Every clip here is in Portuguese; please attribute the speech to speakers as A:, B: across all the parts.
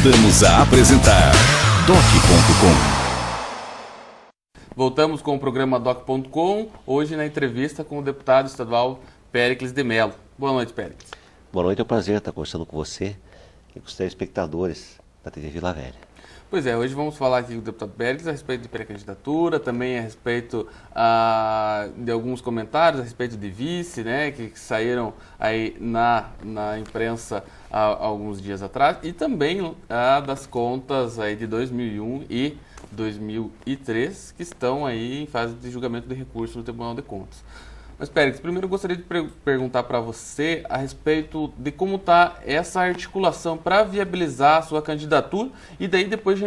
A: Voltamos a apresentar Doc.com.
B: Voltamos com o programa Doc.com, hoje na entrevista com o deputado estadual Péricles de Mello. Boa noite, Péricles.
C: Boa noite, é um prazer estar conversando com você e com os telespectadores da TV Vila Velha.
B: Pois é, hoje vamos falar aqui com o deputado Péricles a respeito de pré-candidatura, também a respeito de alguns comentários a respeito de vice, né, que saíram aí na imprensa há alguns dias atrás, e também das contas aí de 2001 e 2003, que estão aí em fase de julgamento de recurso no Tribunal de Contas. Mas, Péricles, primeiro eu gostaria de perguntar para você a respeito de como está essa articulação para viabilizar a sua candidatura e daí depois já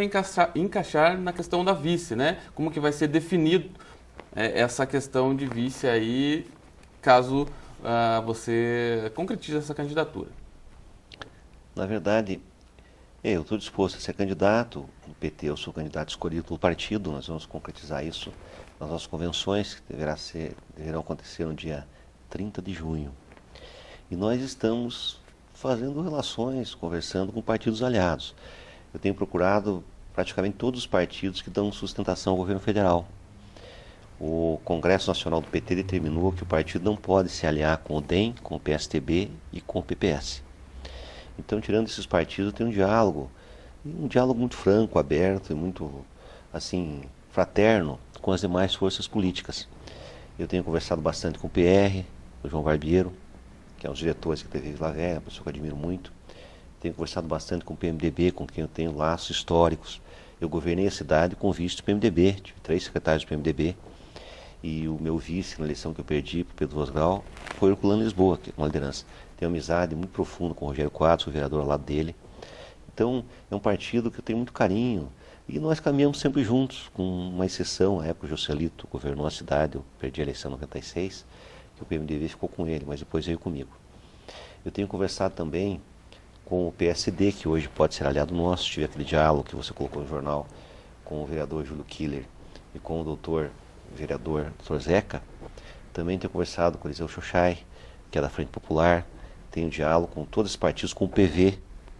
B: encaixar na questão da vice, né? Como que vai ser definido essa questão de vice aí, caso você concretize essa candidatura?
C: Na verdade, eu estou disposto a ser candidato. No PT eu sou candidato escolhido pelo partido, nós vamos concretizar isso nas nossas convenções, que deverão acontecer no dia 30 de junho. E nós estamos fazendo relações, conversando com partidos aliados. Eu tenho procurado praticamente todos os partidos que dão sustentação ao governo federal. O Congresso Nacional do PT determinou que o partido não pode se aliar com o DEM, com o PSTB e com o PPS. Então, tirando esses partidos, tem um diálogo muito franco, aberto e muito, assim, fraterno com as demais forças políticas. Eu tenho conversado bastante com o PR, o João Barbiero, que é um dos diretores da TV Vila Velha, uma pessoa que eu admiro muito. Tenho conversado bastante com o PMDB, com quem eu tenho laços históricos. Eu governei a cidade com vice do PMDB, tive 3 secretários do PMDB. E o meu vice, na eleição que eu perdi para o Pedro Vosgal, foi o Herculano Lisboa, que é uma liderança. Tenho amizade muito profunda com o Rogério Quadros, o vereador ao lado dele. Então, é um partido que eu tenho muito carinho. E nós caminhamos sempre juntos, com uma exceção, na época o Joselito governou a cidade, eu perdi a eleição em 96, que o PMDB ficou com ele, mas depois veio comigo. Eu tenho conversado também com o PSD, que hoje pode ser aliado nosso, tive aquele diálogo que você colocou no jornal, com o vereador Júlio Killer e com o vereador Dr. Zeca. Também tenho conversado com o Eliseu Xoxai, que é da Frente Popular, tenho diálogo com todos os partidos, com o PV,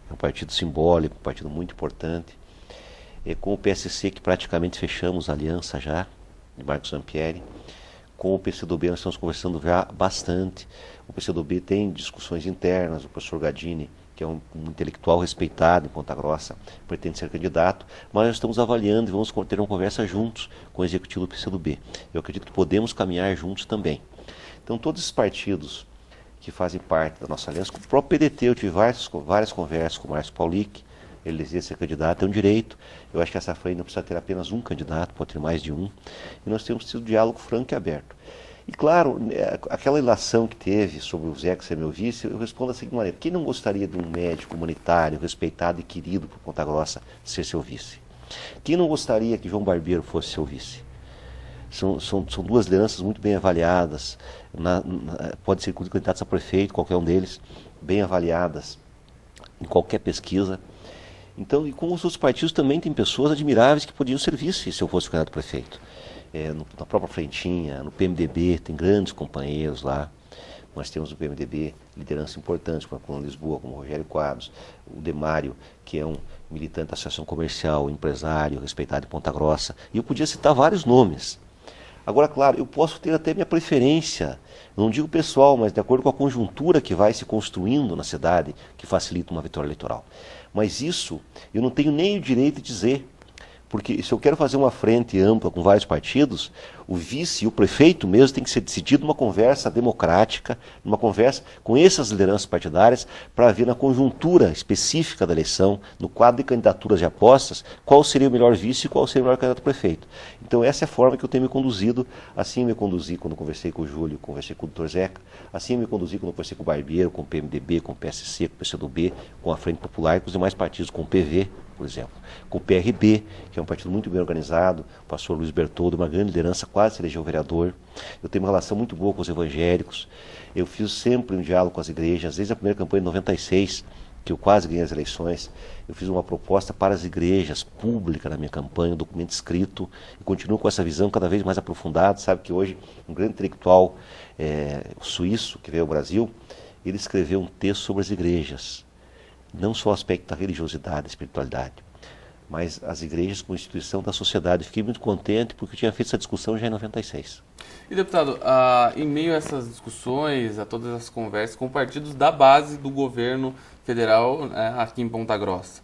C: é um partido simbólico, um partido muito importante. Com o PSC, que praticamente fechamos a aliança já, de Marcos Zampieri. Com o PCdoB nós estamos conversando já bastante. O PCdoB tem discussões internas, o professor Gadini, que é um intelectual respeitado em Ponta Grossa, pretende ser candidato, mas nós estamos avaliando e vamos ter uma conversa juntos com o executivo do PCdoB. Eu acredito que podemos caminhar juntos também. Então todos esses partidos que fazem parte da nossa aliança, com o próprio PDT, eu tive várias conversas com o Márcio Paulic, ele deseja ser candidato, é um direito. Eu acho que essa frente não precisa ter apenas um candidato, pode ter mais de um. E nós temos tido um diálogo franco e aberto. E claro, aquela ilação que teve sobre o Zeca ser meu vice, eu respondo da seguinte maneira: quem não gostaria de um médico humanitário, respeitado e querido por Ponta Grossa, ser seu vice? Quem não gostaria que João Barbiero fosse seu vice? São duas lideranças muito bem avaliadas, pode ser candidatos a prefeito, qualquer um deles, bem avaliadas em qualquer pesquisa. Então, e com os outros partidos também tem pessoas admiráveis que podiam ser vice se eu fosse candidato a prefeito. Na própria Frentinha, no PMDB, tem grandes companheiros lá. Nós temos no PMDB liderança importante, como a Herculano Lisboa, como o Rogério Quadros, o Demário, que é um militante da Associação Comercial, empresário, respeitado em Ponta Grossa. E eu podia citar vários nomes. Agora, claro, eu posso ter até minha preferência, não digo pessoal, mas de acordo com a conjuntura que vai se construindo na cidade, que facilita uma vitória eleitoral. Mas isso eu não tenho nem o direito de dizer, porque se eu quero fazer uma frente ampla com vários partidos, o vice e o prefeito mesmo tem que ser decidido numa conversa democrática, numa conversa com essas lideranças partidárias, para ver na conjuntura específica da eleição, no quadro de candidaturas e apostas, qual seria o melhor vice e qual seria o melhor candidato a prefeito. Então essa é a forma que eu tenho me conduzido, assim eu me conduzi quando conversei com o Júlio, conversei com o Dr. Zeca, assim eu me conduzi quando conversei com o Barbiero, com o PMDB, com o PSC, com o PCdoB, com a Frente Popular e com os demais partidos, com o PV, por exemplo, com o PRB, que é um partido muito bem organizado, o pastor Luiz Bertoldo, uma grande liderança, quase se elegeu vereador. Eu tenho uma relação muito boa com os evangélicos, eu fiz sempre um diálogo com as igrejas, desde a primeira campanha de 96, que eu quase ganhei as eleições, eu fiz uma proposta para as igrejas pública na minha campanha, um documento escrito, e continuo com essa visão cada vez mais aprofundada. Sabe que hoje um grande intelectual suíço que veio ao Brasil, ele escreveu um texto sobre as igrejas. não só o aspecto da religiosidade, da espiritualidade, mas as igrejas como instituição da sociedade. Fiquei muito contente porque eu tinha feito essa discussão já em 96.
B: E, deputado, em meio a essas discussões, a todas as conversas com partidos da base do governo federal, né, aqui em Ponta Grossa,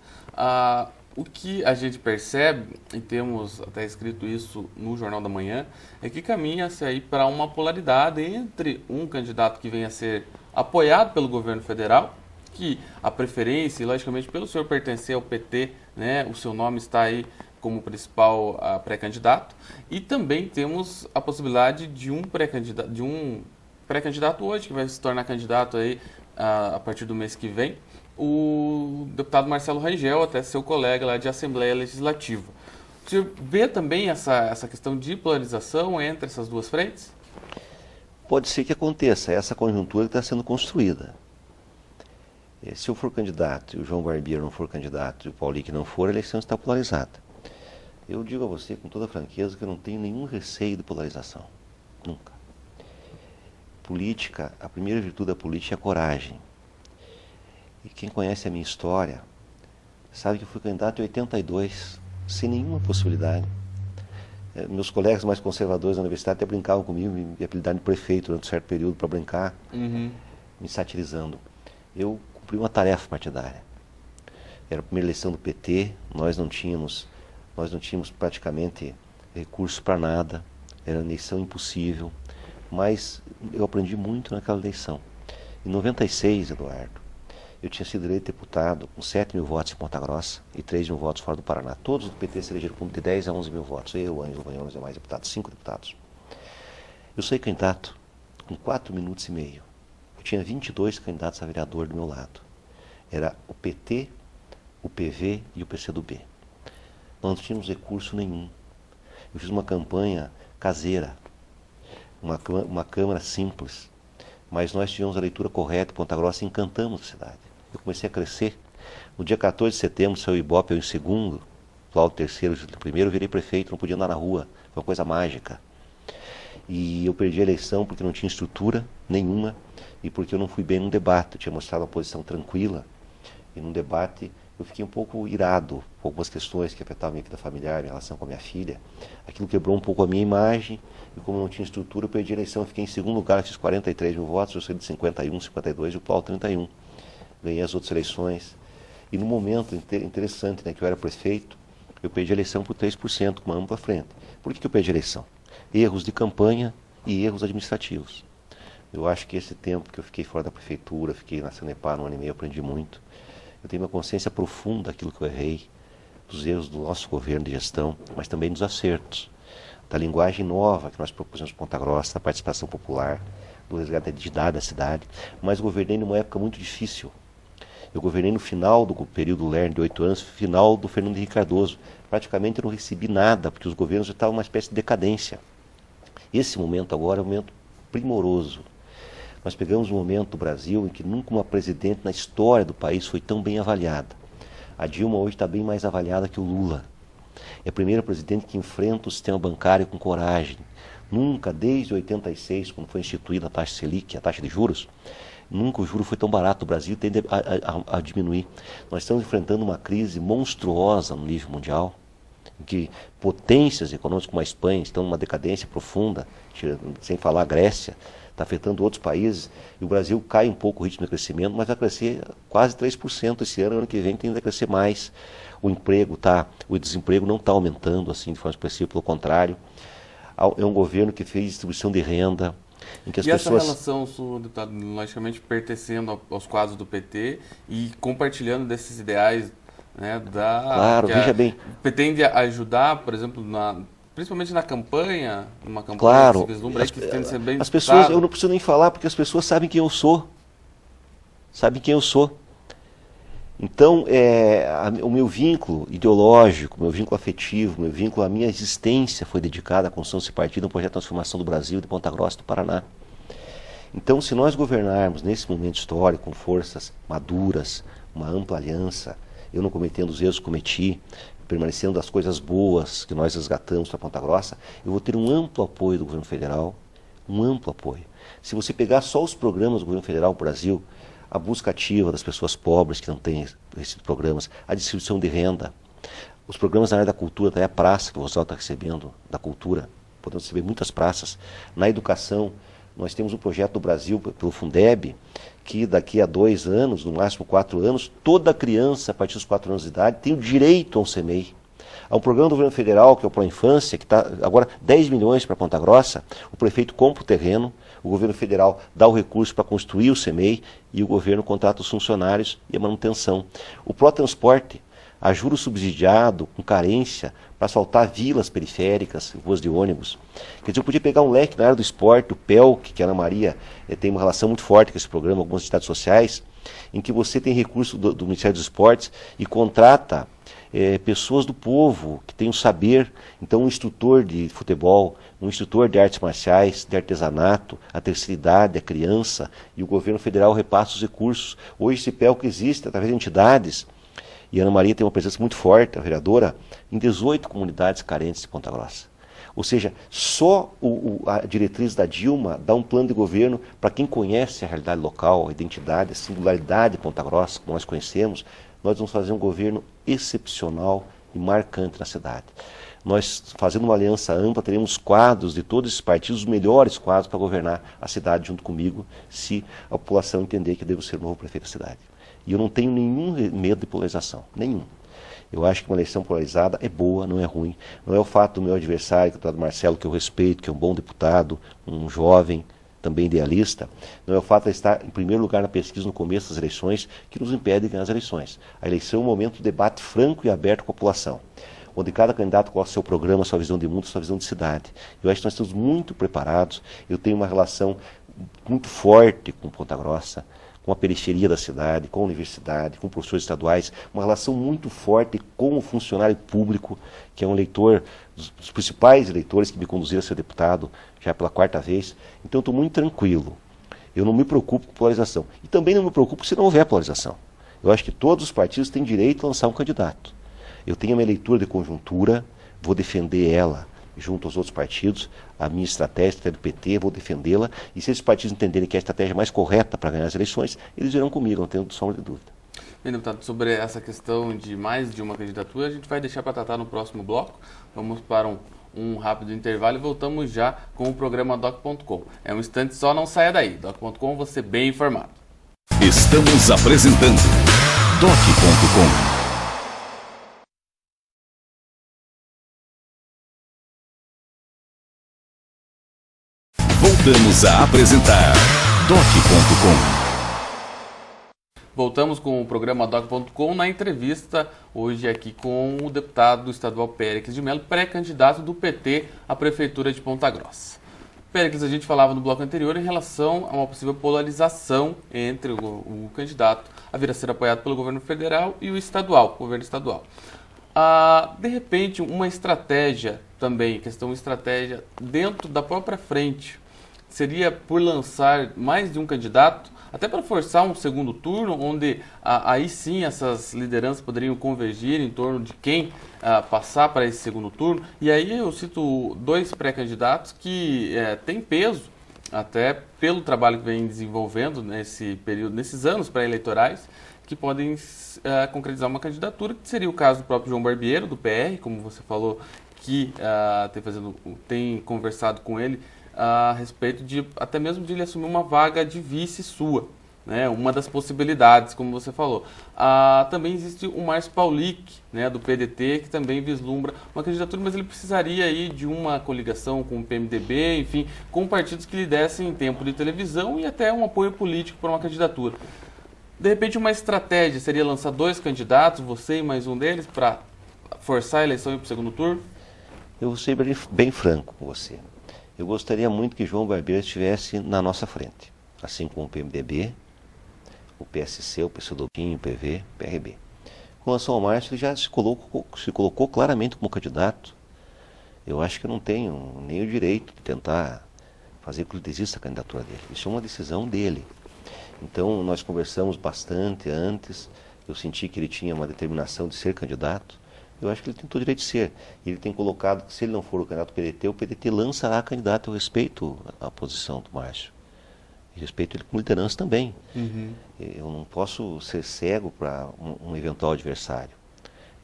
B: o que a gente percebe, e temos até escrito isso no Jornal da Manhã, é que caminha-se aí para uma polaridade entre um candidato que venha a ser apoiado pelo governo federal, que a preferência, e logicamente pelo senhor pertencer ao PT, né, o seu nome está aí como principal pré-candidato, e também temos a possibilidade de um pré-candidato hoje, que vai se tornar candidato aí a partir do mês que vem, o deputado Marcelo Rangel, até seu colega lá de Assembleia Legislativa. O senhor vê também essa questão de polarização entre essas duas frentes?
C: Pode ser que aconteça, essa conjuntura que está sendo construída. Se eu for candidato e o João Barbieri não for candidato e o Paulic não for, a eleição está polarizada. Eu digo a você com toda franqueza que eu não tenho nenhum receio de polarização. Nunca. Política, a primeira virtude da política é a coragem. E quem conhece a minha história sabe que eu fui candidato em 82, sem nenhuma possibilidade. Meus colegas mais conservadores da universidade até brincavam comigo, me apelidaram de prefeito durante um certo período para brincar, me satirizando. Eu cumpri uma tarefa partidária. Era a primeira eleição do PT, nós não tínhamos praticamente recurso para nada, era uma eleição impossível, mas eu aprendi muito naquela eleição. Em 96, Eduardo, eu tinha sido eleito deputado com 7 mil votos em Ponta Grossa e 3 mil votos fora do Paraná. Todos do PT se elegeram com de 10 a 11 mil votos. Eu, Ângelo Vanhão, os demais deputados, 5 deputados. Eu saí candidato com 4 minutos e meio. Eu tinha 22 candidatos a vereador do meu lado. Era o PT, o PV e o PCdoB. Nós não tínhamos recurso nenhum. Eu fiz uma campanha caseira, uma câmara simples, mas nós tivemos a leitura correta em Ponta Grossa e encantamos a cidade. Eu comecei a crescer. No dia 14 de setembro, saiu o Ibope, eu em segundo, Cláudio terceiro, primeiro, eu virei prefeito, não podia andar na rua. Foi uma coisa mágica. E eu perdi a eleição porque não tinha estrutura nenhuma e porque eu não fui bem num debate. Eu tinha mostrado uma posição tranquila e num debate eu fiquei um pouco irado com algumas questões que afetavam a minha vida familiar, minha relação com a minha filha. Aquilo quebrou um pouco a minha imagem e como eu não tinha estrutura, eu perdi a eleição. Eu fiquei em segundo lugar, eu fiz 43 mil votos, eu saí de 51, 52 e o Paulo 31. Ganhei as outras eleições. E no momento interessante, né, que eu era prefeito, eu perdi a eleição por 3%, com uma ampla frente. Por que eu perdi a eleição? Erros de campanha e erros administrativos. Eu acho que esse tempo que eu fiquei fora da prefeitura, fiquei na Sanepar 1 ano e meio, eu aprendi muito. Eu tenho uma consciência profunda daquilo que eu errei, dos erros do nosso governo de gestão, mas também dos acertos, da linguagem nova que nós propusemos em Ponta Grossa, da participação popular, do resgate da identidade da cidade. Mas governei numa época muito difícil. Eu governei no final do período Lerner, de 8 anos, final do Fernando Henrique Cardoso. Praticamente eu não recebi nada, porque os governos estavam numa espécie de decadência. Esse momento agora é um momento primoroso. Nós pegamos um momento do Brasil em que nunca uma presidente na história do país foi tão bem avaliada. A Dilma hoje está bem mais avaliada que o Lula. É a primeira presidente que enfrenta o sistema bancário com coragem. Nunca, desde 86, quando foi instituída a taxa Selic, a taxa de juros, nunca o juro foi tão barato. O Brasil tende a diminuir. Nós estamos enfrentando uma crise monstruosa no nível mundial, em que potências econômicas como a Espanha estão numa decadência profunda, sem falar a Grécia, está afetando outros países, e o Brasil cai um pouco o ritmo de crescimento, mas vai crescer quase 3% esse ano, ano que vem tende a crescer mais. O desemprego não está aumentando assim de forma expressiva, pelo contrário. É um governo que fez distribuição de renda, em que as pessoas...
B: essa relação, senhor deputado, logicamente pertencendo aos quadros do PT e compartilhando desses ideais, né,
C: Claro, veja bem.
B: O PT tende a ajudar, por exemplo, principalmente na campanha, numa campanha
C: claro,
B: que se vislumbra aí, que tende a ser bem
C: as pessoas, eu não preciso nem falar, porque as pessoas sabem quem eu sou. Sabem quem eu sou. Então, o meu vínculo ideológico, o meu vínculo afetivo, o meu vínculo, a minha existência foi dedicada à construção desse partido, um projeto de transformação do Brasil, de Ponta Grossa, do Paraná. Então, se nós governarmos nesse momento histórico com forças maduras, uma ampla aliança, eu não cometendo os erros que cometi, permanecendo das coisas boas que nós resgatamos para Ponta Grossa, eu vou ter um amplo apoio do governo federal, um amplo apoio. Se você pegar só os programas do governo federal no Brasil, a busca ativa das pessoas pobres que não têm esses programas, a distribuição de renda, os programas na área da cultura, até a praça que o Rosal está recebendo, da cultura, podemos receber muitas praças. Na educação, nós temos um projeto do Brasil, pelo Fundeb, que daqui a 2 anos, no máximo 4 anos, toda criança a partir dos 4 anos de idade tem o direito a um CMEI. Há um programa do governo federal, que é o Pro Infância, que está agora 10 milhões para Ponta Grossa, o prefeito compra o terreno, o governo federal dá o recurso para construir o CMEI e o governo contrata os funcionários e a manutenção. O Protransporte, a juro subsidiado, com carência, para asfaltar vilas periféricas, ruas de ônibus. Quer dizer, eu podia pegar um leque na área do esporte, o PELC, que a Ana Maria tem uma relação muito forte com esse programa, algumas entidades sociais, em que você tem recurso do Ministério dos Esportes e contrata pessoas do povo que têm o saber. Então, um instrutor de futebol, um instrutor de artes marciais, de artesanato, a terceira idade, a criança, e o governo federal repassa os recursos. Hoje esse PELC existe através de entidades, e a Ana Maria tem uma presença muito forte, a vereadora, em 18 comunidades carentes de Ponta Grossa. Ou seja, só a diretriz da Dilma dá um plano de governo para quem conhece a realidade local, a identidade, a singularidade de Ponta Grossa, como nós conhecemos. Nós vamos fazer um governo excepcional e marcante na cidade. Nós, fazendo uma aliança ampla, teremos quadros de todos esses partidos, os melhores quadros para governar a cidade junto comigo, se a população entender que eu devo ser o novo prefeito da cidade. E eu não tenho nenhum medo de polarização, nenhum. Eu acho que uma eleição polarizada é boa, não é ruim. Não é o fato do meu adversário, o deputado Marcelo, que eu respeito, que é um bom deputado, um jovem, também idealista, não é o fato de estar em primeiro lugar na pesquisa no começo das eleições que nos impede de ganhar as eleições. A eleição é um momento de debate franco e aberto com a população, onde cada candidato coloca seu programa, sua visão de mundo, sua visão de cidade. Eu acho que nós estamos muito preparados. Eu tenho uma relação muito forte com Ponta Grossa, com a periferia da cidade, com a universidade, com professores estaduais, uma relação muito forte com o funcionário público, que é um eleitor, dos principais eleitores que me conduziram a ser deputado, já pela 4ª vez. Então eu estou muito tranquilo. Eu não me preocupo com polarização. E também não me preocupo se não houver polarização. Eu acho que todos os partidos têm direito a lançar um candidato. Eu tenho a minha leitura de conjuntura, vou defender ela junto aos outros partidos, a minha estratégia do PT, vou defendê-la, e se esses partidos entenderem que é a estratégia mais correta para ganhar as eleições, eles irão comigo, não tenho sombra de dúvida.
B: Bem, deputado, sobre essa questão de mais de uma candidatura, a gente vai deixar para tratar no próximo bloco. Vamos para um rápido intervalo e voltamos já com o programa Doc.com. É um instante só, não saia daí. Doc.com, você bem informado.
A: Estamos apresentando Doc.com. Voltamos a apresentar Doc.com.
B: Voltamos com o programa Doc.com na entrevista hoje aqui com o deputado estadual Péricles de Mello, pré-candidato do PT à Prefeitura de Ponta Grossa. Péricles, a gente falava no bloco anterior em relação a uma possível polarização entre o candidato a vir a ser apoiado pelo governo federal e o governo estadual. De repente, uma estratégia também, questão estratégia dentro da própria frente, seria por lançar mais de um candidato, até para forçar um segundo turno, onde aí sim essas lideranças poderiam convergir em torno de quem passar para esse segundo turno. E aí eu cito 2 pré-candidatos que têm peso, até pelo trabalho que vem desenvolvendo nesse período, nesses anos pré-eleitorais, que podem concretizar uma candidatura, que seria o caso do próprio João Barbiero, do PR, como você falou, que tem conversado com ele a respeito de até mesmo de ele assumir uma vaga de vice sua, né? Uma das possibilidades, como você falou. Também existe o Márcio Paulic, né, do PDT, que também vislumbra uma candidatura, mas ele precisaria aí de uma coligação com o PMDB, enfim, com partidos que lhe dessem tempo de televisão e até um apoio político para uma candidatura. De repente, uma estratégia seria lançar 2 candidatos, você e mais um deles, para forçar a eleição e ir para o segundo turno?
C: Eu vou ser bem franco com você. Eu gostaria muito que João Barbiero estivesse na nossa frente, assim como o PMDB, o PSC, o PCdoB, o PV, o PRB. Com relação ao Márcio, ele já se colocou claramente como candidato. Eu acho que eu não tenho nem o direito de tentar fazer com que ele desista da candidatura dele. Isso é uma decisão dele. Então, nós conversamos bastante antes, eu senti que ele tinha uma determinação de ser candidato. Eu acho que ele tem todo o direito de ser. Ele tem colocado que se ele não for o candidato do PDT, o PDT lançará candidato. Eu respeito a posição do Márcio. e respeito ele como liderança também. Eu não posso ser cego para um eventual adversário.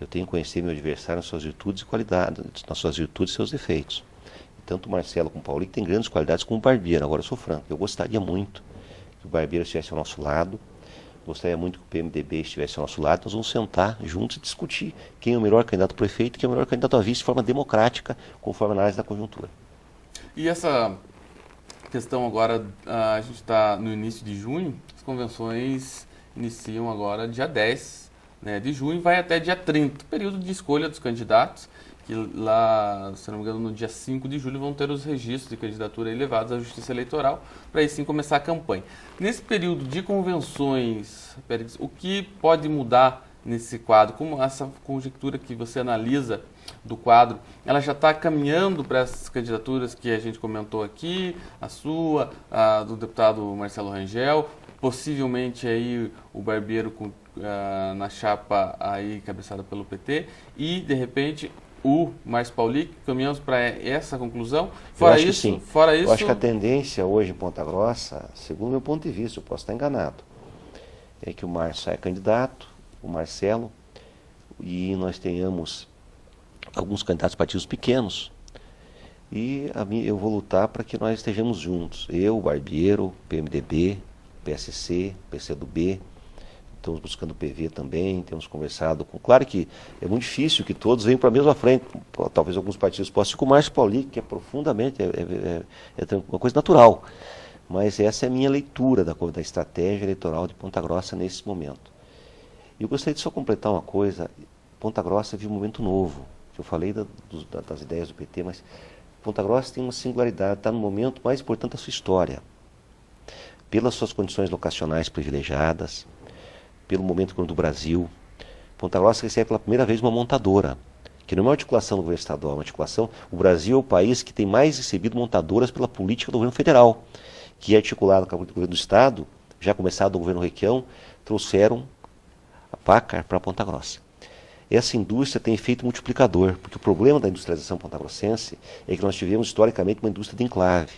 C: Eu tenho que conhecer meu adversário nas suas virtudes e qualidades, nas suas virtudes e seus defeitos. Tanto o Marcelo como o Paulinho têm grandes qualidades como o Barbiero. Agora eu sou franco, eu gostaria muito que o Barbiero estivesse ao nosso lado, gostaria muito que o PMDB estivesse ao nosso lado. Nós vamos sentar juntos e discutir quem é o melhor candidato a prefeito e quem é o melhor candidato a vice de forma democrática, conforme a análise da conjuntura.
B: E essa questão agora, a gente está no início de junho, as convenções iniciam agora dia 10, né, de junho, vai até dia 30, período de escolha dos candidatos, que lá, se não me engano, no dia 5 de julho vão ter os registros de candidatura aí levados à Justiça Eleitoral, para aí sim começar a campanha. Nesse período de convenções, Pérez, o que pode mudar nesse quadro? Como essa conjectura que você analisa do quadro, ela já está caminhando para essas candidaturas que a gente comentou aqui, a sua, a do deputado Marcelo Rangel, possivelmente aí o Barbiero na chapa aí cabeçada pelo PT e, de repente, o Márcio Pauly, caminhamos para essa conclusão?
C: Fora isso, eu acho que a tendência hoje em Ponta Grossa, segundo o meu ponto de vista, eu posso estar enganado, é que o Márcio saia candidato, o Marcelo, e nós tenhamos alguns candidatos partidos pequenos, e eu vou lutar para que nós estejamos juntos, eu, o Barbiero, PMDB, PSC, PCdoB, estamos buscando o PV também, temos conversado com... Claro que é muito difícil que todos venham para a mesma frente, talvez alguns partidos possam ir com o Márcio Pauly, que é profundamente, uma coisa natural, mas essa é a minha leitura da estratégia eleitoral de Ponta Grossa nesse momento. E eu gostaria de só completar uma coisa, Ponta Grossa vive um momento novo, eu falei das ideias do PT, mas Ponta Grossa tem uma singularidade, está no momento mais importante da sua história, pelas suas condições locacionais privilegiadas, pelo momento econômico do Brasil. Ponta Grossa recebe pela primeira vez uma montadora, que não é uma articulação do governo estadual, é uma articulação... O Brasil é o país que tem mais recebido montadoras pela política do governo federal, que é articulado com a política do governo do Estado, já começado do governo Requião, trouxeram a Paccar para Ponta Grossa. Essa indústria tem efeito multiplicador, porque o problema da industrialização pontagrossense é que nós tivemos historicamente uma indústria de enclave.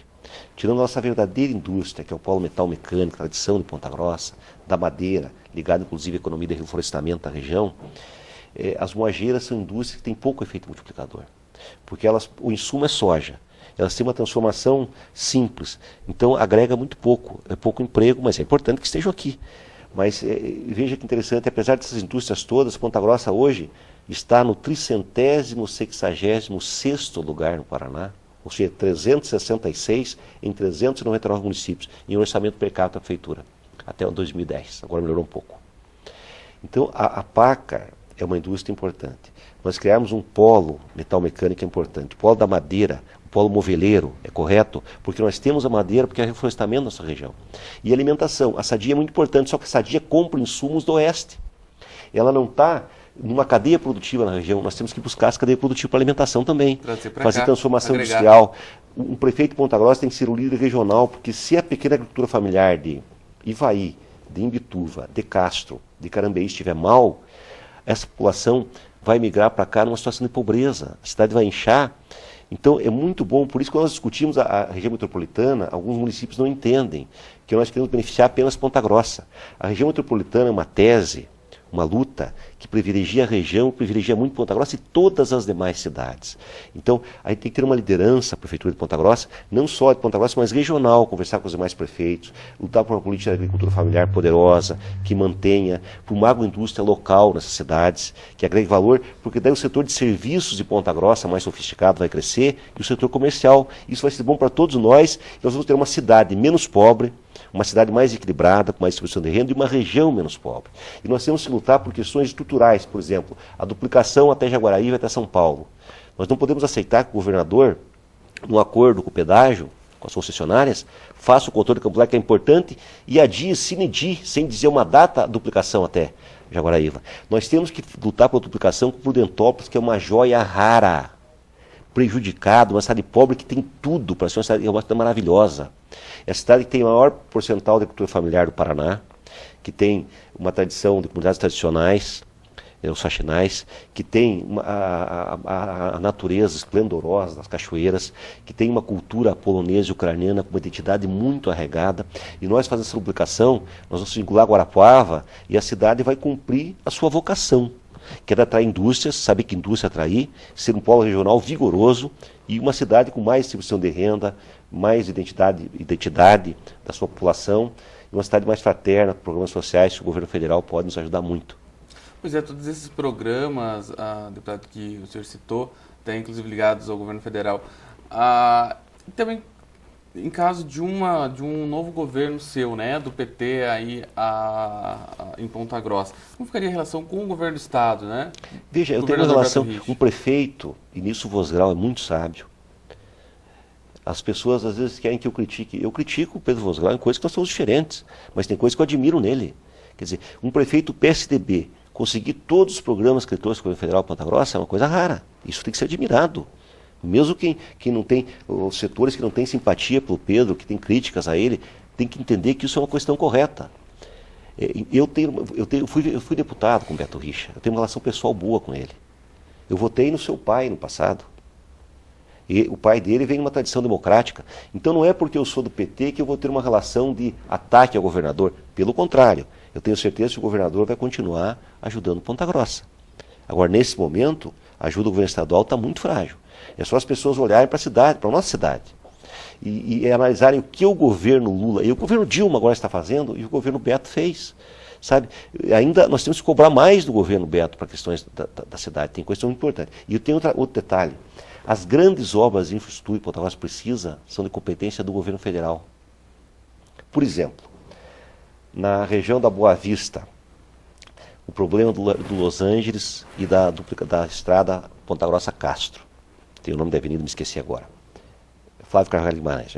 C: Tirando a nossa verdadeira indústria, que é o polo metal mecânico, tradição de Ponta Grossa, da madeira, ligada inclusive à economia de reflorestamento da região, as moageiras são indústrias que têm pouco efeito multiplicador, porque o insumo é soja, elas têm uma transformação simples, então agrega muito pouco, é pouco emprego, mas é importante que estejam aqui. Mas veja que interessante, apesar dessas indústrias todas, Ponta Grossa hoje está no 366º lugar no Paraná, ou seja, 366 em 399 municípios, em um orçamento per capita da prefeitura, até 2010, agora melhorou um pouco. Então, a Paccar é uma indústria importante. Nós criamos um polo metal mecânico importante, o polo da madeira, o polo moveleiro, é correto? Porque nós temos a madeira, porque é reflorestamento da nossa região. E alimentação, a Sadia é muito importante, só que a Sadia compra insumos do oeste. Ela não está numa cadeia produtiva na região, nós temos que buscar essa cadeia produtiva para alimentação também, fazer transformação industrial. Um prefeito de Ponta Grossa tem que ser o líder regional, porque se a pequena agricultura familiar de Ivaí, de Imbituva, de Castro, de Carambeí estiver mal, essa população vai migrar para cá numa situação de pobreza, a cidade vai inchar. Então é muito bom, por isso que quando nós discutimos a região metropolitana, alguns municípios não entendem que nós queremos beneficiar apenas Ponta Grossa. A região metropolitana é uma tese, uma luta que privilegia a região, privilegia muito Ponta Grossa e todas as demais cidades. Então, a gente tem que ter uma liderança, a Prefeitura de Ponta Grossa, não só de Ponta Grossa, mas regional, conversar com os demais prefeitos, lutar por uma política de agricultura familiar poderosa, que mantenha, por uma agroindústria local nessas cidades, que agregue valor, porque daí o setor de serviços de Ponta Grossa, mais sofisticado, vai crescer, e o setor comercial. Isso vai ser bom para todos nós, nós vamos ter uma cidade menos pobre, uma cidade mais equilibrada, com mais distribuição de renda e uma região menos pobre. E nós temos que lutar por questões estruturais, por exemplo, a duplicação até Jaguaraíva e até São Paulo. Nós não podemos aceitar que o governador, num acordo com o pedágio, com as concessionárias, faça o controle de Campo Largo, que é importante, e adie, sine die, sem dizer uma data, a duplicação até Jaguaraíva. Nós temos que lutar pela duplicação com Prudentópolis, que é uma joia rara, prejudicada, uma cidade pobre que tem tudo para ser uma cidade maravilhosa. É a cidade que tem o maior percentual de agricultura familiar do Paraná, que tem uma tradição de comunidades tradicionais, os faxinais, que tem a natureza esplendorosa das cachoeiras, que tem uma cultura polonesa e ucraniana com uma identidade muito arraigada. E nós fazendo essa duplicação, nós vamos vincular Guarapuava e a cidade vai cumprir a sua vocação, que é de atrair indústrias, saber que indústria atrair, ser um polo regional vigoroso e uma cidade com mais distribuição de renda, mais identidade da sua população, e uma cidade mais fraterna, programas sociais que o governo federal pode nos ajudar muito.
B: Pois é, todos esses programas, deputado, que o senhor citou, até inclusive ligados ao governo federal, também em caso de um novo governo seu, né, do PT aí em Ponta Grossa, como ficaria a relação com o governo do estado, né?
C: Veja, eu tenho uma relação, um prefeito, e nisso o Vosgrau é muito sábio. As pessoas às vezes querem que eu critique. Eu critico o Pedro Vosgrau em coisas que nós somos diferentes, mas tem coisas que eu admiro nele. Quer dizer, um prefeito PSDB conseguir todos os programas que ele trouxe com o governo federal Ponta Grossa é uma coisa rara. Isso tem que ser admirado. Mesmo quem não tem, os setores que não têm simpatia pelo Pedro, que tem críticas a ele, tem que entender que isso é uma questão correta. Eu fui deputado com o Beto Richa, eu tenho uma relação pessoal boa com ele. Eu votei no seu pai no passado. E o pai dele vem de uma tradição democrática. Então não é porque eu sou do PT que eu vou ter uma relação de ataque ao governador. Pelo contrário, eu tenho certeza que o governador vai continuar ajudando Ponta Grossa. Agora, nesse momento, a ajuda do governo estadual está muito frágil. É só as pessoas olharem para a cidade, para a nossa cidade, e analisarem o que o governo Lula e o governo Dilma agora está fazendo e o governo Beto fez. Sabe? Ainda nós temos que cobrar mais do governo Beto para questões da cidade. Tem questão importante. E eu tenho outro detalhe. As grandes obras de infraestrutura que Ponta Grossa precisa são de competência do governo federal. Por exemplo, na região da Boa Vista, o problema do Los Angeles e da estrada Ponta Grossa-Castro. Tem o nome da avenida, me esqueci agora. Flávio Carvalho Guimarães,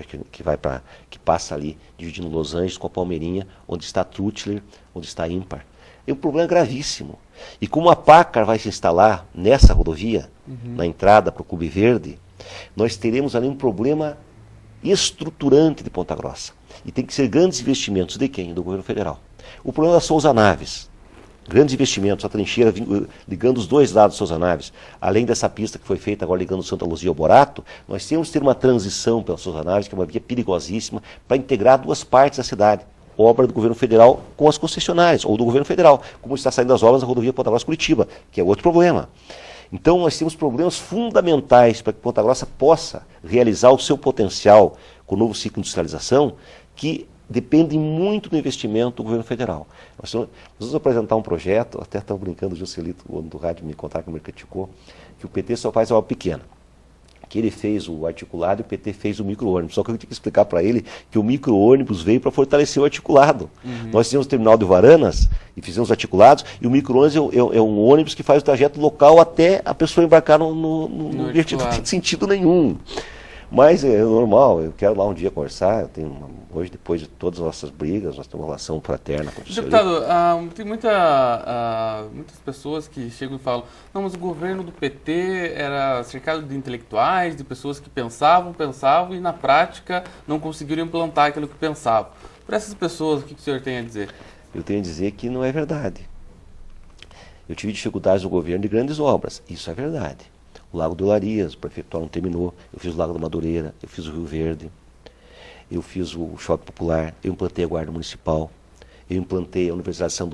C: que passa ali, dividindo Los Angeles com a Palmeirinha, onde está Trutler, onde está Ímpar. É um problema gravíssimo. E como a Packard vai se instalar nessa rodovia, na entrada para o Clube Verde, nós teremos ali um problema estruturante de Ponta Grossa. E tem que ser grandes investimentos de quem? Do governo federal. O problema da Souza Naves. Grandes investimentos, a trincheira ligando os dois lados de Souza Naves. Além dessa pista que foi feita agora ligando Santa Luzia ao Borato, nós temos que ter uma transição pela Souza Naves, que é uma via perigosíssima, para integrar duas partes da cidade. Obra do governo federal com as concessionárias, ou do governo federal, como está saindo as obras da rodovia Ponta Grossa-Curitiba, que é outro problema. Então nós temos problemas fundamentais para que Ponta Grossa possa realizar o seu potencial com o novo ciclo de industrialização, que depende muito do investimento do governo federal. Nós vamos apresentar um projeto, até estava brincando, o Juscelito, o dono do rádio, me contar que me criticou, que o PT só faz obra pequena. Que ele fez o articulado e o PT fez o micro-ônibus. Só que eu tinha que explicar para ele que o micro-ônibus veio para fortalecer o articulado. Nós fizemos o terminal de Varanas e fizemos articulados, e o micro-ônibus é um ônibus que faz o trajeto local até a pessoa embarcar no objetivo. Não tem sentido nenhum. Mas é normal, eu quero lá um dia conversar. Hoje, depois de todas as nossas brigas, nós temos uma relação fraterna com o
B: deputado, tem muitas pessoas que chegam e falam: não, mas o governo do PT era cercado de intelectuais, de pessoas que pensavam e na prática não conseguiram implantar aquilo que pensavam. Para essas pessoas, o que o senhor tem a dizer?
C: Eu tenho a dizer que não é verdade. Eu tive dificuldades no governo de grandes obras, isso é verdade. O Lago do Olarias, o prefeitura não terminou, eu fiz o Lago da Madureira, eu fiz o Rio Verde, eu fiz o Shopping Popular, eu implantei a Guarda Municipal, eu implantei a universalização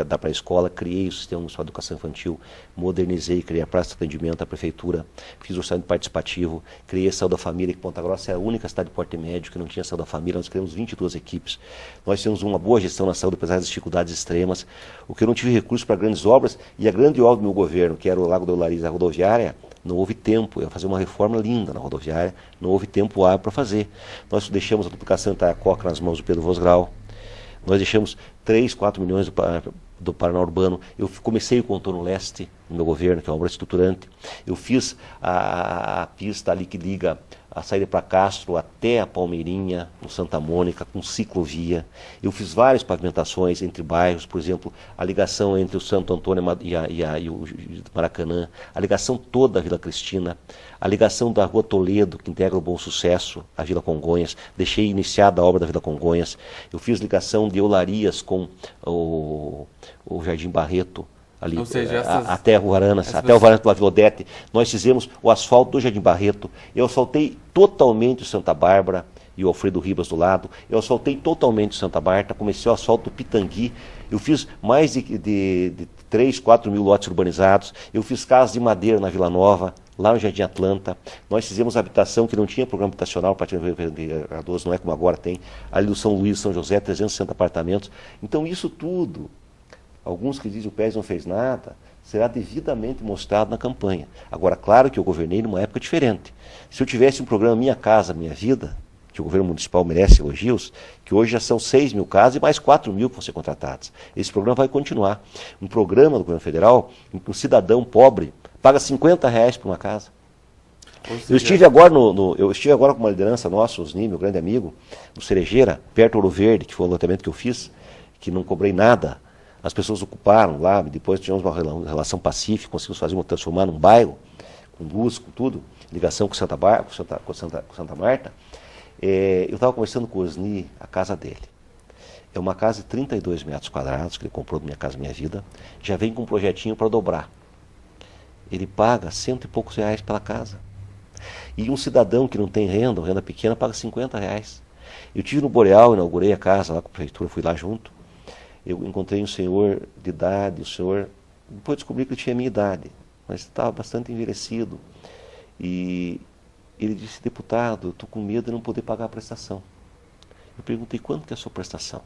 C: da pré-escola, criei o Sistema Municipal de Educação Infantil, modernizei, criei a praça de atendimento da prefeitura, fiz o orçamento participativo, criei a Saúde da Família, que Ponta Grossa é a única cidade de porte médio que não tinha Saúde da Família, nós criamos 22 equipes, nós temos uma boa gestão na saúde, apesar das dificuldades extremas. O que eu não tive recursos para grandes obras, e a grande obra do meu governo, que era o Lago do Olarias, a rodoviária, não houve tempo, eu ia fazer uma reforma linda na rodoviária, não houve tempo hábil para fazer. Nós deixamos a duplicação de Itaiacoca nas mãos do Pedro Vosgrau, nós deixamos 3, 4 milhões do Paraná Urbano. Eu comecei o contorno leste no meu governo, que é uma obra estruturante. Eu fiz a pista ali que liga a saída para Castro até a Palmeirinha, no Santa Mônica, com ciclovia. Eu fiz várias pavimentações entre bairros, por exemplo, a ligação entre o Santo Antônio e o Maracanã, a ligação toda da Vila Cristina, a ligação da Rua Toledo, que integra o Bom Sucesso, a Vila Congonhas. Deixei iniciada a obra da Vila Congonhas. Eu fiz ligação de Olarias com o o Jardim Barreto, ali,
B: ou seja,
C: até o Aranas, até o Varante do Vila Odete. Nós fizemos o asfalto do Jardim Barreto. Eu asfaltei totalmente o Santa Bárbara e o Alfredo Ribas do lado. Eu asfaltei totalmente o Santa Marta, comecei o asfalto do Pitangui. Eu fiz mais de 3, 4 mil lotes urbanizados. Eu fiz casas de madeira na Vila Nova, lá no Jardim Atlanta. Nós fizemos habitação que não tinha programa habitacional, para Cardoso, não é como agora tem. Ali do São Luís, São José, 360 apartamentos. Então isso tudo, alguns que dizem que o PES não fez nada, será devidamente mostrado na campanha. Agora, claro que eu governei numa época diferente. Se eu tivesse um programa Minha Casa Minha Vida, que o governo municipal merece elogios, que hoje já são 6 mil casas e mais 4 mil que vão ser contratadas. Esse programa vai continuar. Um programa do governo federal em que um cidadão pobre paga R$50 por uma casa. Eu estive agora com uma liderança nossa, o Osni, meu grande amigo, no Cerejeira, perto do Ouro Verde, que foi o loteamento que eu fiz, que não cobrei nada. As pessoas ocuparam lá, depois tivemos uma relação pacífica, conseguimos transformar num bairro, com luz, com tudo, ligação com Santa Marta. Eu estava conversando com o Osni, a casa dele. É uma casa de 32 metros quadrados, que ele comprou do Minha Casa Minha Vida, já vem com um projetinho para dobrar. Ele paga 100 e poucos reais pela casa. E um cidadão que não tem renda, ou renda pequena, paga R$50. Eu estive no Boreal, inaugurei a casa lá com a prefeitura, fui lá junto. Eu encontrei um senhor de idade, o senhor, depois descobri que ele tinha a minha idade, mas estava bastante envelhecido. E ele disse: deputado, eu estou com medo de não poder pagar a prestação. Eu perguntei: quanto que é a sua prestação?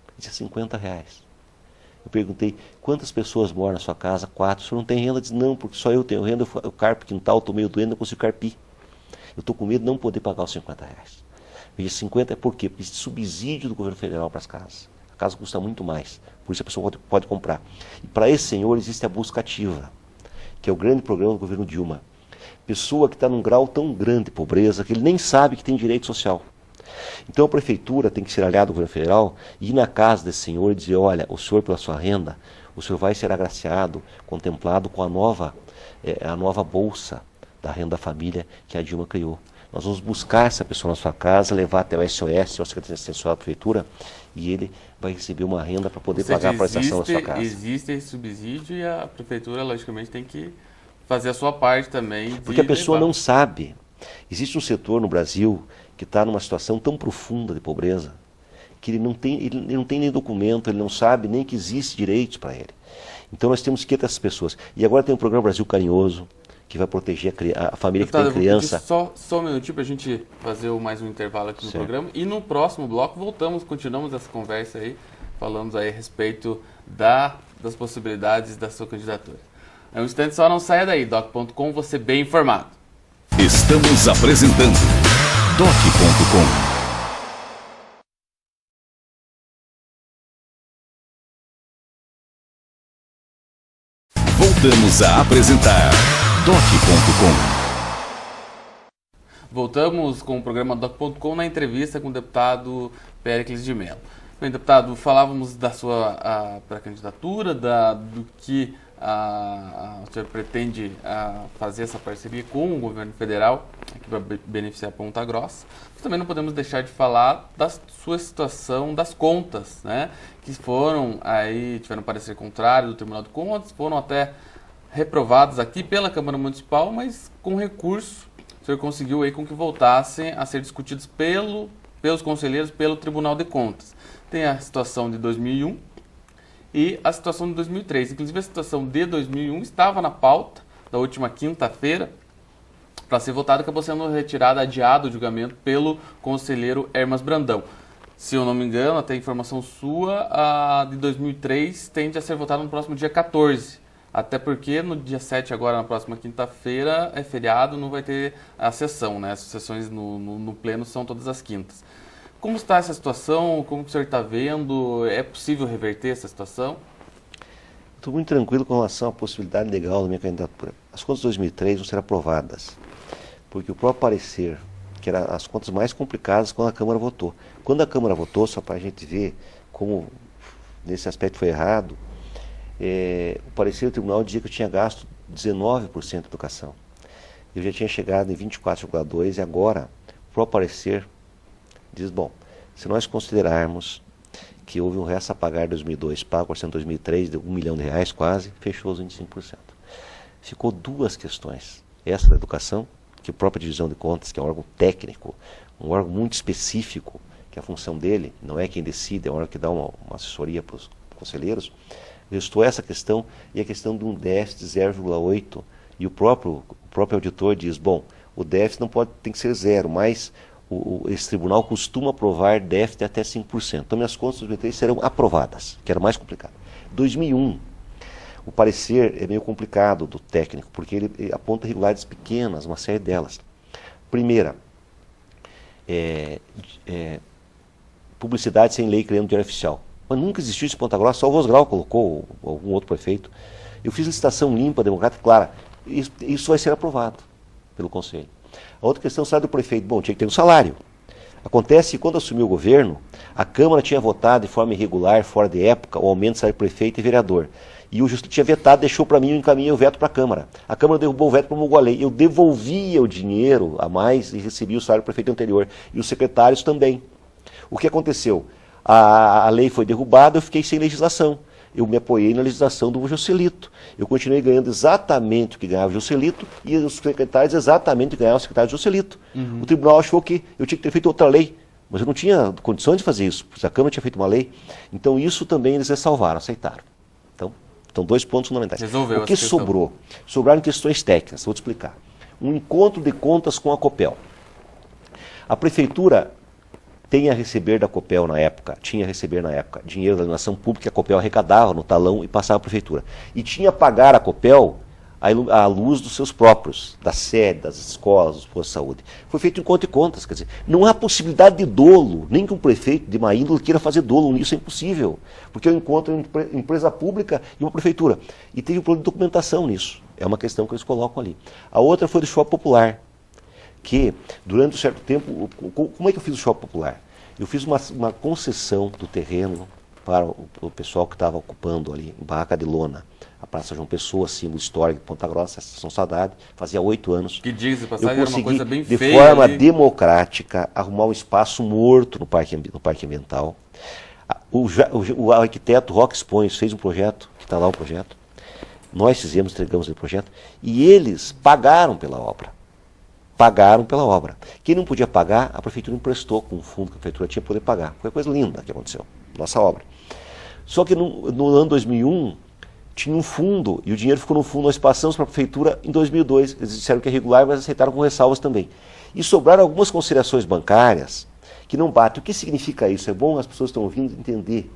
C: Ele disse: R$50. Eu perguntei: quantas pessoas moram na sua casa? 4. O senhor não tem renda? Ele disse: não, porque só eu tenho renda, eu carpo quintal, estou meio doente, não consigo carpir. Eu estou com medo de não poder pagar os R$50. Eu disse: 50 é por quê? Porque existe subsídio do governo federal para as casas. A casa custa muito mais, por isso a pessoa pode comprar. E para esse senhor existe a busca ativa, que é o grande programa do governo Dilma. Pessoa que está num grau tão grande de pobreza que ele nem sabe que tem direito social. Então a prefeitura tem que ser aliada ao governo federal e ir na casa desse senhor e dizer: olha, o senhor, pela sua renda, o senhor vai ser agraciado, contemplado com a nova bolsa da renda família que a Dilma criou. Nós vamos buscar essa pessoa na sua casa, levar até o SOS, ou a Secretaria Social da Prefeitura, e ele vai receber uma renda para poder pagar a prestação da sua casa.
B: Existe esse subsídio e a Prefeitura, logicamente, tem que fazer a sua parte também.
C: Porque a pessoa não sabe. Existe um setor no Brasil que está numa situação tão profunda de pobreza que ele não tem nem documento, ele não sabe nem que existe direitos para ele. Então nós temos que ir até essas pessoas. E agora tem o programa Brasil Carinhoso, que vai proteger a família que tem criança.
B: Só um minutinho para a gente fazer mais um intervalo aqui no programa. E no próximo bloco continuamos essa conversa aí, falamos aí a respeito das possibilidades da sua candidatura. É um instante só, não saia daí. Doc.com, você bem informado.
A: Estamos apresentando Doc.com. Voltamos a apresentar Doc.com.
B: Voltamos com o programa Doc.com na entrevista com o deputado Péricles de Mello. Bem, deputado, falávamos da sua pré-candidatura, do que o senhor pretende fazer essa parceria com o governo federal, que vai beneficiar Ponta Grossa. Mas também não podemos deixar de falar da sua situação das contas, né? Que tiveram parecer contrário do Tribunal de Contas, foram até reprovados aqui pela Câmara Municipal, mas com recurso o senhor conseguiu aí com que voltassem a ser discutidos pelos conselheiros, pelo Tribunal de Contas. Tem a situação de 2001 e a situação de 2003. Inclusive a situação de 2001 estava na pauta da última quinta-feira para ser votada, acabou sendo retirada, adiado o julgamento pelo conselheiro Hermas Brandão. Se eu não me engano, até informação sua, a de 2003 tende a ser votada no próximo dia 14. Até porque no dia 7, agora na próxima quinta-feira, é feriado, não vai ter a sessão, né? As sessões no pleno são todas as quintas. Como está essa situação? Como que o senhor está vendo? É possível reverter essa situação?
C: Estou muito tranquilo com relação à possibilidade legal da minha candidatura. As contas de 2003 vão ser aprovadas, porque o próprio parecer, que eram as contas mais complicadas quando a Câmara votou. Quando a Câmara votou, só para a gente ver como nesse aspecto foi errado, o parecer do tribunal dizia que eu tinha gasto 19% de educação. Eu já tinha chegado em 24,2% e agora o próprio parecer diz: bom, se nós considerarmos que houve um resto a pagar em 2002, pago em 2003, de R$1 milhão quase, fechou os 25%. Ficou duas questões. Essa da educação, que a própria divisão de contas, que é um órgão técnico, um órgão muito específico, que a função dele não é quem decide, é um órgão que dá uma assessoria para os conselheiros, restou essa questão e a questão de um déficit de 0,8%. E o próprio auditor diz, bom, o déficit não pode, tem que ser zero, mas esse tribunal costuma aprovar déficit até 5%. Então minhas contas de 2003 serão aprovadas, que era mais complicado. 2001, o parecer é meio complicado do técnico, porque ele aponta irregularidades pequenas, uma série delas. Primeira, publicidade sem lei criando diário oficial. Mas nunca existiu isso em Ponta Grossa, só o Vosgrau colocou, ou algum outro prefeito. Eu fiz licitação limpa, democrática, clara. Isso vai ser aprovado pelo Conselho. A outra questão, salário do prefeito. Bom, tinha que ter um salário. Acontece que quando assumiu o governo, a Câmara tinha votado de forma irregular, fora de época, o aumento do salário do prefeito e vereador. E o Justiça tinha vetado, deixou para mim, eu encaminhei o veto para a Câmara. A Câmara derrubou o veto, promulgou a lei. Eu devolvia o dinheiro a mais e recebia o salário do prefeito anterior. E os secretários também. O que aconteceu? A lei foi derrubada, eu fiquei sem legislação. Eu me apoiei na legislação do Joselito. Eu continuei ganhando exatamente o que ganhava o Joselito e os secretários exatamente o que ganhavam o secretário Joselito. O tribunal achou que eu tinha que ter feito outra lei, mas eu não tinha condições de fazer isso, porque a Câmara tinha feito uma lei. Então isso também eles ressalvaram, aceitaram. Então 2 pontos fundamentais.
B: Resolveu
C: o que sobrou? Sobraram questões técnicas, vou te explicar. Um encontro de contas com a Copel. A Prefeitura tinha a receber da Copel na época, dinheiro da alienação pública que a Copel arrecadava no talão e passava à Prefeitura. E tinha a pagar a Copel à luz dos seus próprios, da sede, das escolas, dos postos de saúde. Foi feito em conta e contas, quer dizer, não há possibilidade de dolo, nem que um prefeito de má índole queira fazer dolo, isso é impossível, porque eu encontro uma empresa pública e uma prefeitura. E teve um problema de documentação nisso, é uma questão que eles colocam ali. A outra foi do shopping popular, que durante um certo tempo, como é que eu fiz o shopping popular? Eu fiz uma concessão do terreno para o pessoal que estava ocupando ali, em Barraca de Lona, a Praça João Pessoa, símbolo histórico de Ponta Grossa, a Estação Saudade, fazia 8 anos.
B: Que diz, de passagem, era uma coisa bem
C: de
B: feia. De
C: forma
B: ali.
C: democrática, arrumar um espaço morto no Parque Ambiental. O arquiteto Roque Expões fez um projeto, que está lá o projeto. Nós entregamos o projeto, e eles pagaram pela obra. Quem não podia pagar, a Prefeitura emprestou com um fundo que a Prefeitura tinha para poder pagar. Foi uma coisa linda que aconteceu, nossa obra. Só que no ano 2001, tinha um fundo, e o dinheiro ficou no fundo, nós passamos para a Prefeitura em 2002. Eles disseram que é regular, mas aceitaram com ressalvas também. E sobraram algumas considerações bancárias que não batem. O que significa isso? É bom as pessoas que estão ouvindo entender.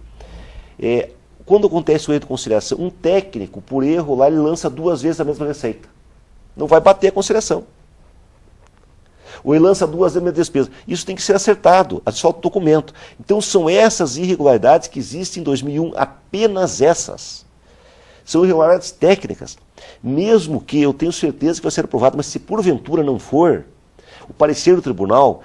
C: Quando acontece o erro de conciliação, um técnico, por erro lá, ele lança 2 vezes a mesma receita. Não vai bater a conciliação. Ou ele lança 2 vezes a mesma despesa. Isso tem que ser acertado, solta o documento. Então são essas irregularidades que existem em 2001, apenas essas. São irregularidades técnicas. Mesmo que eu tenho certeza que vai ser aprovado, mas se porventura não for, o parecer do tribunal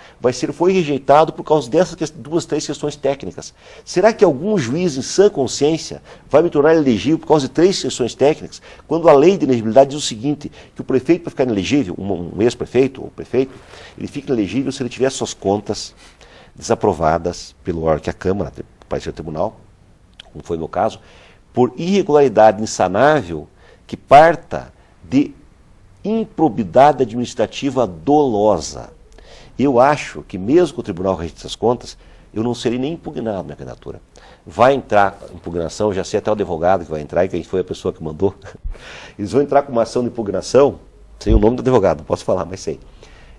C: foi rejeitado por causa dessas 2, 3 questões técnicas. Será que algum juiz em sã consciência vai me tornar elegível por causa de 3 questões técnicas, quando a lei de elegibilidade diz o seguinte, que o prefeito, para ficar inelegível, um ex-prefeito ou prefeito, ele fica inelegível se ele tiver suas contas desaprovadas pelo órgão que é a Câmara, o parecer do tribunal, como foi o meu caso, por irregularidade insanável que parta de improbidade administrativa dolosa. Eu acho que mesmo que o tribunal rejeite essas contas, eu não serei nem impugnado na minha candidatura. Vai entrar impugnação, já sei até o advogado que vai entrar, e quem foi a pessoa que mandou. Eles vão entrar com uma ação de impugnação, sei o nome do advogado, não posso falar, mas sei.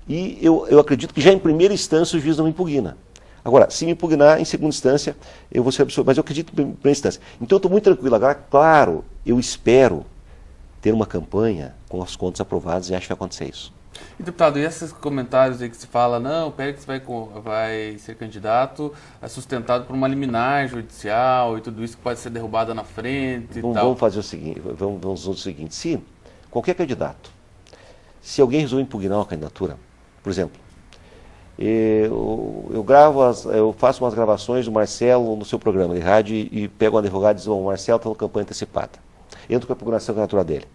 C: E eu acredito que já em primeira instância o juiz não me impugna. Agora, se me impugnar em segunda instância, eu vou ser absolvido, mas eu acredito em primeira instância. Então eu estou muito tranquilo. Agora, claro, eu espero ter uma campanha com as contas aprovadas e acho que vai acontecer isso.
B: E, deputado, e esses comentários aí que se fala, não, o Périx vai ser candidato, é sustentado por uma liminar judicial e tudo isso que pode ser derrubada na frente e tal.
C: Vamos fazer o seguinte, vamos o seguinte, se qualquer candidato, se alguém resolver impugnar uma candidatura, por exemplo, eu faço umas gravações do Marcelo no seu programa de rádio e pego um advogado e diz, o Marcelo está na campanha antecipada. Entro com a impugnação da candidatura dele.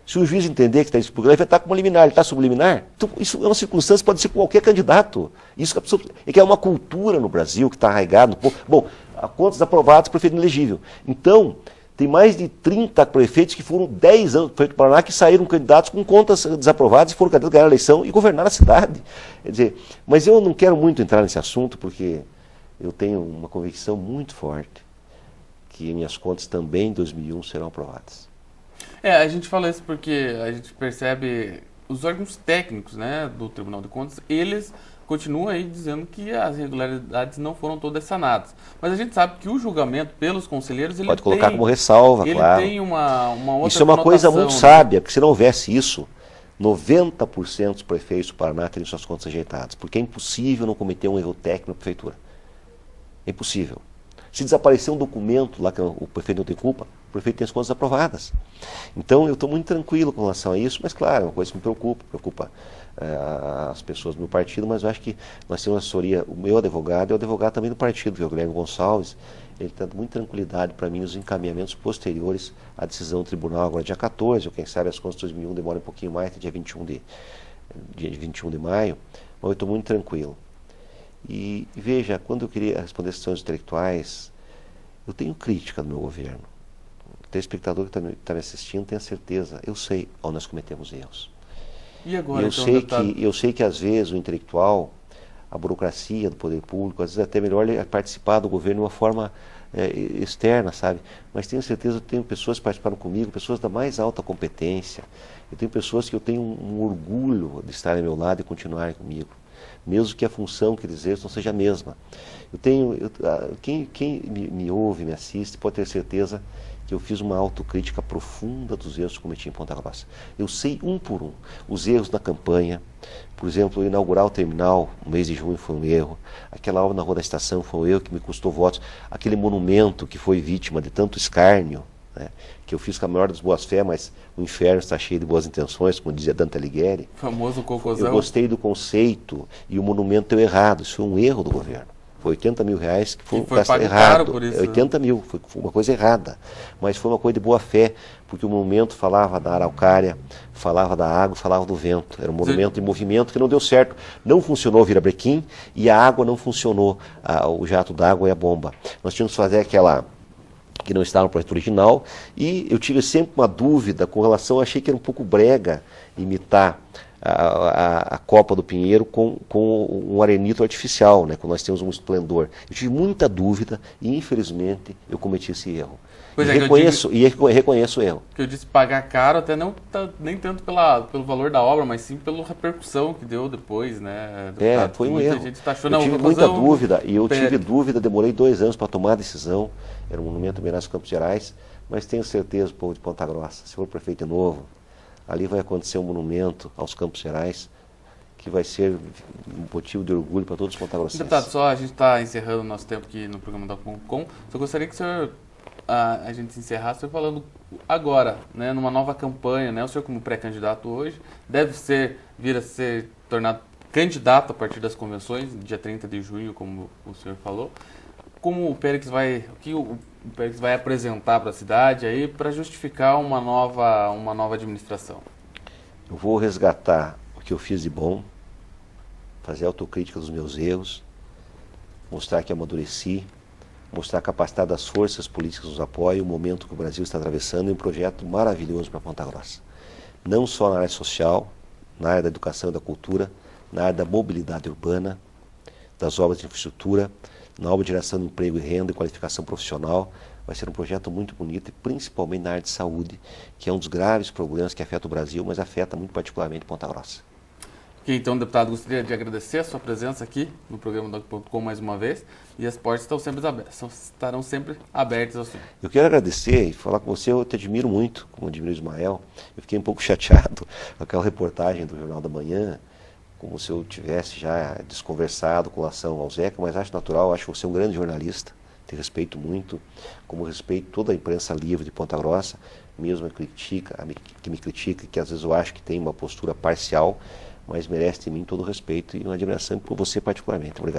C: Se o juiz entender que está impugnado, ele vai estar com uma liminar, ele está subliminar. Então, isso é uma circunstância que pode ser com qualquer candidato. Isso é que é uma cultura no Brasil que está arraigada no povo. Bom, contas aprovadas, prefeito inelegível. Então, tem mais de 30 prefeitos que foram 10 anos, prefeito do Paraná, que saíram candidatos com contas desaprovadas e foram candidatos a ganhar a eleição e governar a cidade. Quer dizer, mas eu não quero muito entrar nesse assunto, porque eu tenho uma convicção muito forte que minhas contas também em 2001 serão aprovadas.
B: A gente fala isso porque a gente percebe os órgãos técnicos, né, do Tribunal de Contas, eles continuam aí dizendo que as irregularidades não foram todas sanadas. Mas a gente sabe que o julgamento pelos conselheiros, ele
C: pode colocar como ressalva, claro.
B: Ele tem uma outra
C: isso é uma coisa muito
B: né?
C: sábia, porque se não houvesse isso, 90% dos prefeitos do Paraná teriam suas contas ajeitadas, porque é impossível não cometer um erro técnico na prefeitura. É impossível. Se desaparecer um documento lá que o prefeito não tem culpa, o prefeito tem as contas aprovadas. Então eu estou muito tranquilo com relação a isso, mas claro, é uma coisa que me preocupa as pessoas do meu partido, mas eu acho que nós temos uma assessoria, o meu advogado é o advogado também do partido, que é o Guilherme Gonçalves, ele está dando muita tranquilidade para mim nos encaminhamentos posteriores à decisão do tribunal, agora dia 14, ou quem sabe as contas de 2001 demoram um pouquinho mais, até dia 21 de maio, mas eu estou muito tranquilo. E veja, quando eu queria responder as questões intelectuais, eu tenho crítica do meu governo. O telespectador que está me assistindo tem a certeza, eu sei onde nós cometemos erros.
B: E agora,
C: eu sei que às vezes o intelectual, a burocracia do poder público, às vezes até melhor participar do governo de uma forma externa, sabe? Mas tenho certeza que eu tenho pessoas que participaram comigo, pessoas da mais alta competência. Eu tenho pessoas que eu tenho um orgulho de estarem ao meu lado e continuarem comigo, mesmo que a função que eles exerçam não seja a mesma. Quem me ouve, me assiste, pode ter certeza que eu fiz uma autocrítica profunda dos erros que cometi em Ponta Grossa. Eu sei um por um. Os erros na campanha, por exemplo, inaugurar o terminal no mês de junho foi um erro, aquela obra na Rua da Estação foi um erro que me custou votos, aquele monumento que foi vítima de tanto escárnio, né, que eu fiz com a maior das boas fé, mas o inferno está cheio de boas intenções, como dizia Dante Alighieri.
B: O famoso cocôzão.
C: Eu gostei do conceito e o monumento deu errado, isso foi um erro do governo. Foi 80 mil reais que foi um gasto errado. Por isso, 80 mil, foi uma coisa errada. Mas foi uma coisa de boa fé, porque o monumento falava da araucária, falava da água, falava do vento. Era um monumento de movimento que não deu certo. Não funcionou o virabrequim e a água não funcionou, o jato d'água e a bomba. Nós tínhamos que fazer aquela que não estava no projeto original, e eu tive sempre uma dúvida com relação, achei que era um pouco brega imitar a Copa do Pinheiro com um arenito artificial, né, quando nós temos um esplendor. Eu tive muita dúvida e, infelizmente, eu cometi esse erro.
B: Pois
C: Reconheço o erro.
B: Que eu disse pagar caro, até não nem tanto pelo valor da obra, mas sim pela repercussão que deu depois, né?
C: Foi um erro.
B: Eu
C: tive muita dúvida, e eu tive dúvida, demorei 2 anos para tomar a decisão. Era um monumento homenagem aos Campos Gerais, mas tenho certeza, o povo de Ponta Grossa, se for prefeito novo, ali vai acontecer um monumento aos Campos Gerais, que vai ser um motivo de orgulho para todos os pontagrossenses.
B: Deputado, só a gente está encerrando o nosso tempo aqui no programa da Doc.com. Só gostaria que o senhor, a gente encerrasse falando agora, né, numa nova campanha, né, o senhor como pré-candidato hoje, deve vir a ser tornado candidato a partir das convenções, dia 30 de junho, como o senhor falou. Como o Périx vai apresentar para a cidade aí para justificar uma nova administração?
C: Eu vou resgatar o que eu fiz de bom, fazer autocrítica dos meus erros, mostrar que amadureci, mostrar a capacidade das forças políticas que nos apoiam, o momento que o Brasil está atravessando, e um projeto maravilhoso para Ponta Grossa. Não só na área social, na área da educação e da cultura, na área da mobilidade urbana, das obras de infraestrutura, na obra de geração de emprego e renda e qualificação profissional. Vai ser um projeto muito bonito, e principalmente na área de saúde, que é um dos graves problemas que afeta o Brasil, mas afeta muito particularmente Ponta Grossa.
B: Ok, então, deputado, gostaria de agradecer a sua presença aqui no programa Doc.com mais uma vez, e as portas estarão sempre abertas ao senhor.
C: Eu quero agradecer e falar com você, eu te admiro muito, como admiro o Ismael. Eu fiquei um pouco chateado com aquela reportagem do Jornal da Manhã, como se eu tivesse já desconversado com relação ao Zeca, mas acho natural, acho você um grande jornalista, te respeito muito, como respeito toda a imprensa livre de Ponta Grossa, mesmo que me critica, que às vezes eu acho que tem uma postura parcial, mas merece de mim todo o respeito e uma admiração por você particularmente. Obrigado.